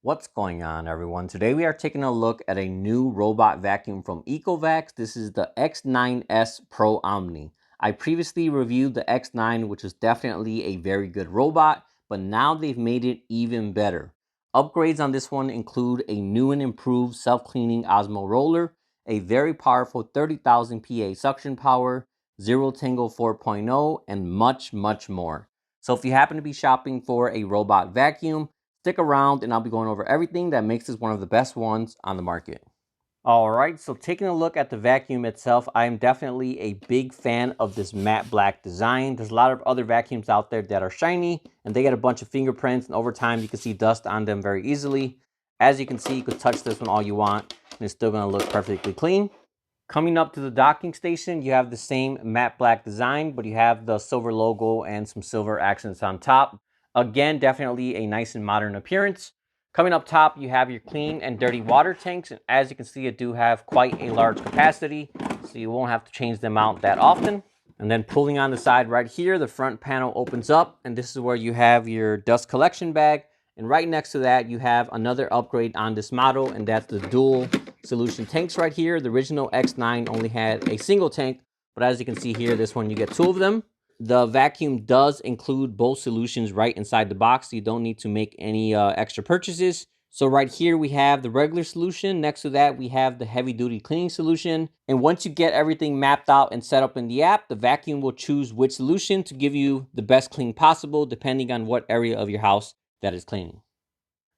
What's going on, everyone? Today we are taking a look at a new robot vacuum from Ecovacs. This is the X9S Pro Omni. I previously reviewed the X9, which is definitely a very good robot, but now they've made it even better. Upgrades on this one include a new and improved self-cleaning OZMO Roller, a very powerful 30,000 PA suction power, ZeroTangle 4.0, and much more. So if you happen to be shopping for a robot vacuum, stick around and I'll be going over everything that makes this one of the best ones on the market. Alright, so taking a look at the vacuum itself, I am definitely a big fan of this matte black design. There's a lot of other vacuums out there that are shiny and they get a bunch of fingerprints, and over time you can see dust on them very easily. As you can see, you could touch this one all you want and it's still going to look perfectly clean. Coming up to the docking station, you have the same matte black design, but you have the silver logo and some silver accents on top. Again, definitely a nice and modern appearance. Coming up top, you have your clean and dirty water tanks. And as you can see, it do have quite a large capacity, so you won't have to change them out that often. And then pulling on the side right here, the front panel opens up, and this is where you have your dust collection bag. And right next to that, you have another upgrade on this model, and that's the dual solution tanks right here. The original X9 only had a single tank, but as you can see here, this one you get two of them. The vacuum does include both solutions right inside the box, so you don't need to make any extra purchases. So right here we have the regular solution. Next to that we have the heavy duty cleaning solution. And once you get everything mapped out and set up in the app, the vacuum will choose which solution to give you the best clean possible depending on what area of your house that is cleaning.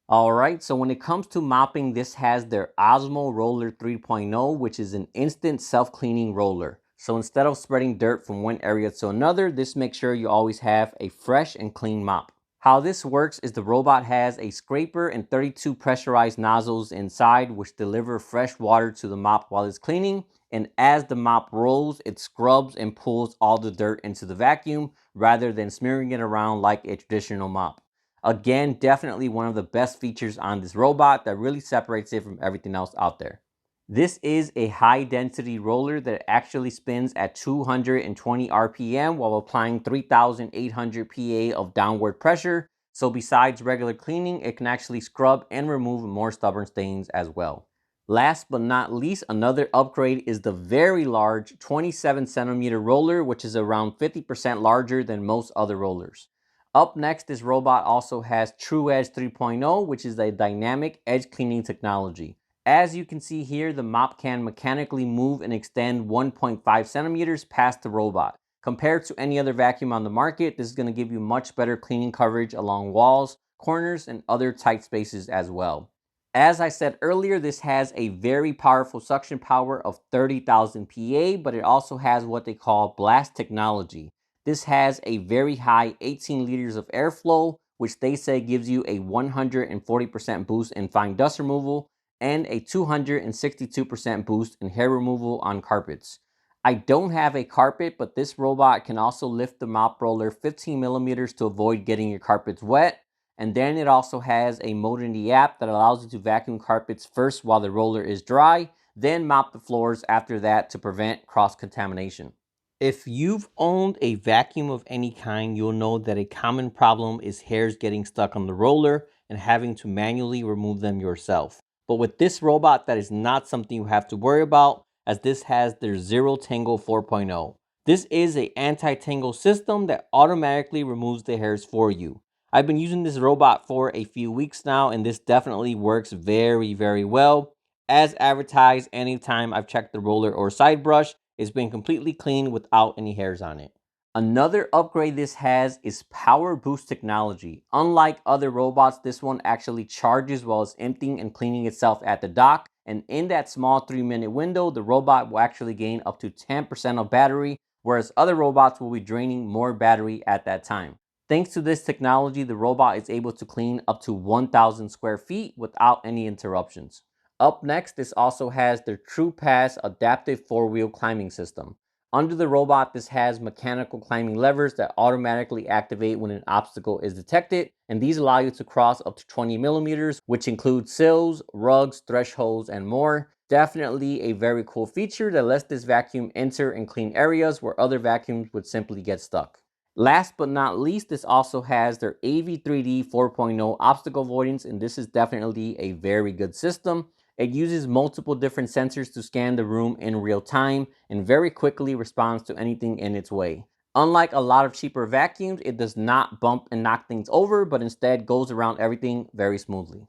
Alright, so when it comes to mopping, this has their OZMO Roller 3.0, which is an instant self-cleaning roller. So instead of spreading dirt from one area to another, this makes sure you always have a fresh and clean mop. How this works is the robot has a scraper and 32 pressurized nozzles inside, which deliver fresh water to the mop while it's cleaning. And as the mop rolls, it scrubs and pulls all the dirt into the vacuum rather than smearing it around like a traditional mop. Again, definitely one of the best features on this robot that really separates it from everything else out there. This is a high density roller that actually spins at 220 RPM while applying 3,800 PA of downward pressure. So besides regular cleaning, it can actually scrub and remove more stubborn stains as well. Last but not least, another upgrade is the very large 27 centimeter roller, which is around 50% larger than most other rollers. Up next, this robot also has True Edge 3.0, which is a dynamic edge cleaning technology. As you can see here, the mop can mechanically move and extend 1.5 centimeters past the robot. Compared to any other vacuum on the market, this is going to give you much better cleaning coverage along walls, corners, and other tight spaces as well. As I said earlier, this has a very powerful suction power of 30,000 PA, but it also has what they call blast technology. This has a very high 18 liters of airflow, which they say gives you a 140% boost in fine dust removal and a 262% boost in hair removal on carpets. I don't have a carpet, but this robot can also lift the mop roller 15 millimeters to avoid getting your carpets wet. And then it also has a mode in the app that allows you to vacuum carpets first while the roller is dry, then mop the floors after that to prevent cross-contamination. If you've owned a vacuum of any kind, you'll know that a common problem is hairs getting stuck on the roller and having to manually remove them yourself. But with this robot, that is not something you have to worry about, as this has their ZeroTangle 4.0. This is an anti-tangle system that automatically removes the hairs for you. I've been using this robot for a few weeks now, and this definitely works very well. As advertised, anytime I've checked the roller or side brush, it's been completely clean without any hairs on it. Another upgrade this has is power boost technology. Unlike other robots, this one actually charges while it's emptying and cleaning itself at the dock. And in that small 3-minute window, the robot will actually gain up to 10% of battery, whereas other robots will be draining more battery at that time. Thanks to this technology, the robot is able to clean up to 1,000 square feet without any interruptions. Up next, this also has their True Pass adaptive 4-wheel climbing system. Under the robot, this has mechanical climbing levers that automatically activate when an obstacle is detected, and these allow you to cross up to 20 millimeters, which includes sills, rugs, thresholds, and more. Definitely a very cool feature that lets this vacuum enter and clean areas where other vacuums would simply get stuck. Last but not least, this also has their AV3D 4.0 obstacle avoidance, and this is definitely a very good system. It uses multiple different sensors to scan the room in real time and very quickly responds to anything in its way. Unlike a lot of cheaper vacuums, it does not bump and knock things over, but instead goes around everything very smoothly.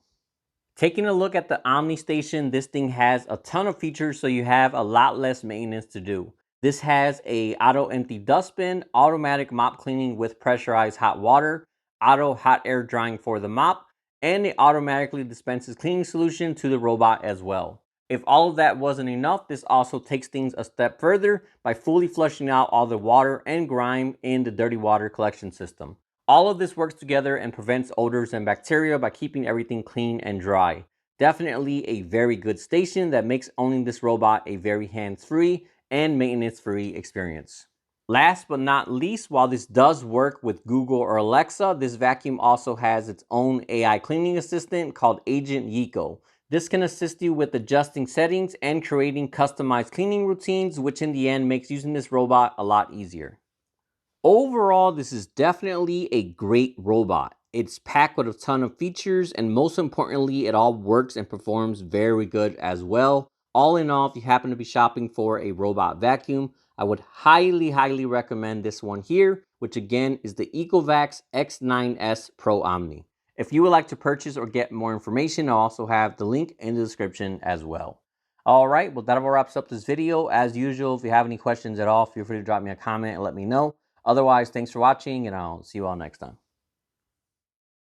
Taking a look at the Omni Station, this thing has a ton of features, so you have a lot less maintenance to do. This has a auto empty dustbin, automatic mop cleaning with pressurized hot water, auto hot air drying for the mop, and it automatically dispenses cleaning solution to the robot as well. If all of that wasn't enough, this also takes things a step further by fully flushing out all the water and grime in the dirty water collection system. All of this works together and prevents odors and bacteria by keeping everything clean and dry. Definitely a very good station that makes owning this robot a very hands-free and maintenance-free experience. Last but not least, while this does work with Google or Alexa, this vacuum also has its own AI cleaning assistant called Agent Yiko. This can assist you with adjusting settings and creating customized cleaning routines, which in the end makes using this robot a lot easier. Overall, this is definitely a great robot. It's packed with a ton of features, and most importantly, it all works and performs very good as well. All in all, if you happen to be shopping for a robot vacuum, I would highly recommend this one here, which again is the Ecovacs X9S Pro Omni. If you would like to purchase or get more information, I'll also have the link in the description as well. All right, well, that about wraps up this video. As usual, if you have any questions at all, feel free to drop me a comment and let me know. Otherwise, thanks for watching, and I'll see you all next time.